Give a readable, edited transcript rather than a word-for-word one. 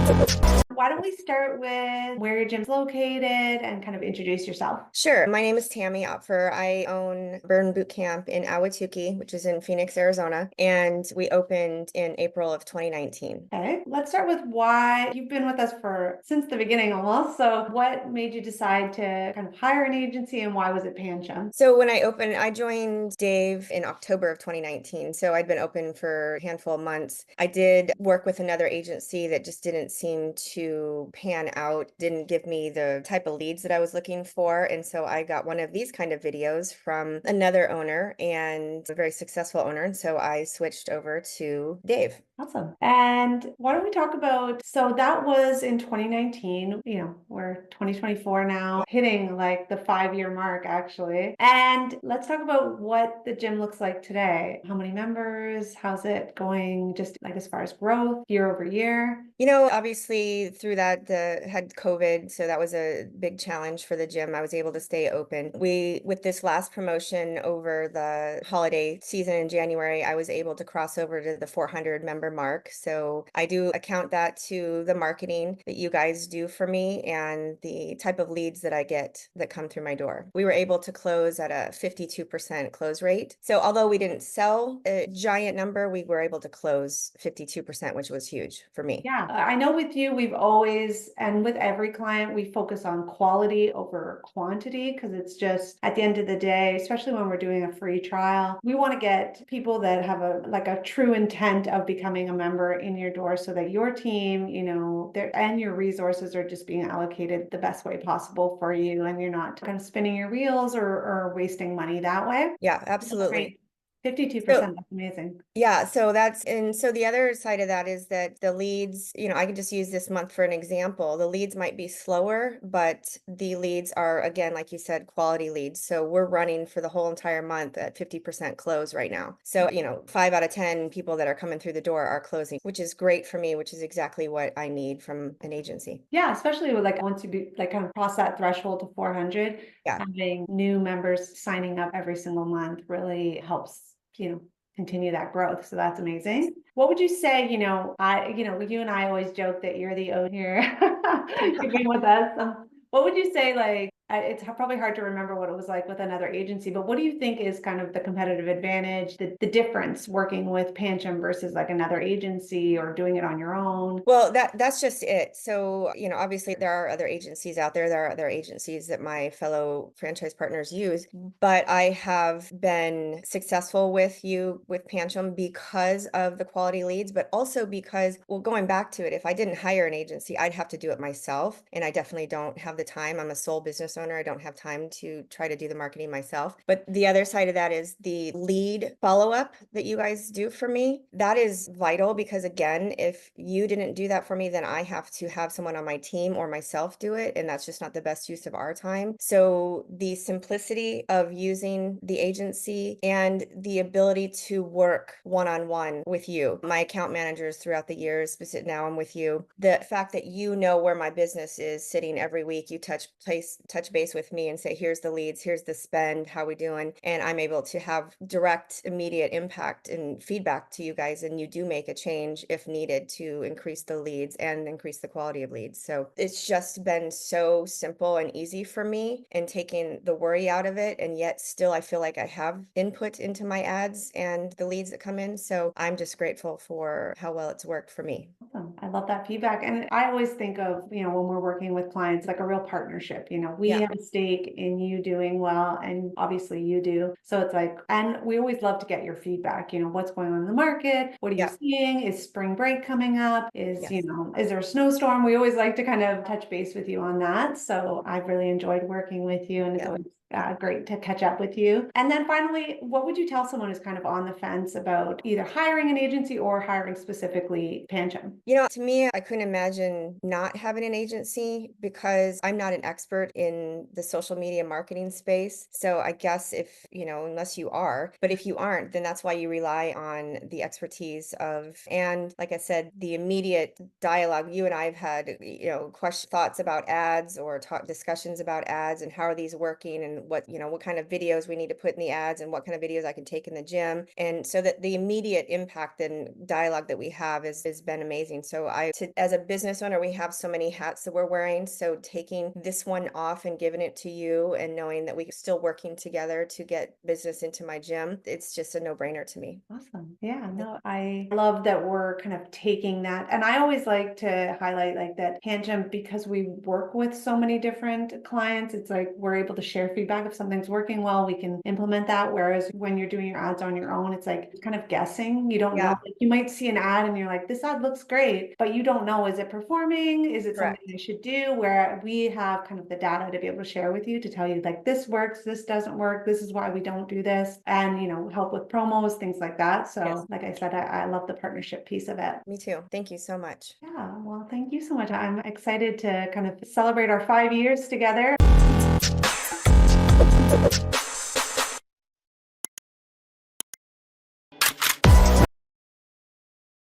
Why don't we start with where your gym's located and kind of introduce yourself? Sure. My name is Tammy Opfer. I own Burn Boot Camp in Ahwatukee, which is in Phoenix, Arizona, and we opened in April of 2019. Okay, let's start with why you've been with us for since the beginning almost. So what made you decide to kind of hire an agency and why was it Pancham? So when I opened, I joined Dave in October of 2019. So I'd been open for a handful of months. I did work with another agency that just didn't seem to pan out, didn't give me the type of leads that I was looking for. And so I got one of these kind of videos from another owner and a very successful owner. And so I switched over to Dave. Awesome. And why don't we talk about, so that was in 2019, we're 2024 now, hitting like the 5-year mark actually. And let's talk about what the gym looks like today. How many members? How's it going just like as far as growth year over year? Obviously through that, had COVID, so that was a big challenge for the gym. I was able to stay open. With this last promotion over the holiday season in January, I was able to cross over to the 400 member mark. So I do account that to the marketing that you guys do for me and the type of leads that I get that come through my door. We were able to close at a 52% close rate. So although we didn't sell a giant number, we were able to close 52%, which was huge for me. Yeah, I know with you, we've always, and with every client, we focus on quality over quantity because it's just at the end of the day, especially when we're doing a free trial, we want to get people that have a true intent of becoming a member in your door so that your team, and your resources are just being allocated the best way possible for you and you're not kind of spinning your wheels or wasting money that way. Yeah, That's absolutely. great. 52%, So that's amazing. yeah, so the other side of that is that the leads, I can just use this month for an example. The leads might be slower, but the leads are, again, like you said, quality leads. So we're running for the whole entire month at 50% close right now. So, 5 out of 10 people that are coming through the door are closing, which is great for me, which is exactly what I need from an agency. Yeah, especially with like once you be like kind of cross that threshold to 400, Yeah. having new members signing up every single month really helps, continue that growth. So that's amazing. What would you say, you and I always joke that you're the O here. You've been with us. What would you say, like, it's probably hard to remember what it was like with another agency, but what do you think is kind of the competitive advantage, the difference working with Pancham versus like another agency or doing it on your own? Well, that's just it. So, obviously there are other agencies out there. There are other agencies that my fellow franchise partners use, but I have been successful with Pancham because of the quality leads, but also because, well, going back to it, if I didn't hire an agency, I'd have to do it myself. And I definitely don't have the time. I'm a sole business owner. I don't have time to try to do the marketing myself. But the other side of that is the lead follow-up that you guys do for me. That is vital because, again, if you didn't do that for me, then I have to have someone on my team or myself do it. And that's just not the best use of our time. So the simplicity of using the agency and the ability to work one-on-one with you, my account managers throughout the years, but now I'm with you. The fact that you know where my business is sitting every week, you touch base with me and say, here's the leads, here's the spend, how we doing? And I'm able to have direct, immediate impact and feedback to you guys. And you do make a change if needed to increase the leads and increase the quality of leads. So it's just been so simple and easy for me and taking the worry out of it. And yet still, I feel like I have input into my ads and the leads that come in. So I'm just grateful for how well it's worked for me. Awesome. I love that feedback. And I always think of, when we're working with clients, like a real partnership, we Yeah. have a stake in you doing well, and obviously you do. So it's like, and we always love to get your feedback, what's going on in the market? What are you Yeah. seeing? Is spring break coming up? Yes. Is there a snowstorm? We always like to kind of touch base with you on that. So I've really enjoyed working with you and it's Yeah. always great to catch up with you. And then finally, what would you tell someone who's kind of on the fence about either hiring an agency or hiring specifically Pancham? To me, I couldn't imagine not having an agency because I'm not an expert in the social media marketing space. So I guess if, unless you are, but if you aren't, then that's why you rely on the expertise and like I said, the immediate dialogue. You and I have had, thoughts about ads or talk discussions about ads and how are these working and what kind of videos we need to put in the ads and what kind of videos I can take in the gym. And so that the immediate impact and dialogue that we have has been amazing. So as a business owner, we have so many hats that we're wearing. So taking this one off and giving it to you and knowing that we're still working together to get business into my gym, it's just a no-brainer to me. Awesome. Yeah, no, I love that we're kind of taking that. And I always like to highlight like that Pancham, because we work with so many different clients, it's like we're able to share feedback. If something's working well, we can implement that. Whereas when you're doing your ads on your own, it's like kind of guessing. You don't know. Yeah. Like, you might see an ad and you're like, this ad looks great, but you don't know, is it performing? Is it Correct. something I should do? Where we have kind of the data to be able to share with you, to tell you like, this works, this doesn't work, this is why we don't do this, and help with promos, things like that. So Yes. like I said, I love the partnership piece of it. Me too. Thank you so much. Yeah, well, thank you so much. I'm excited to kind of celebrate our 5 years together.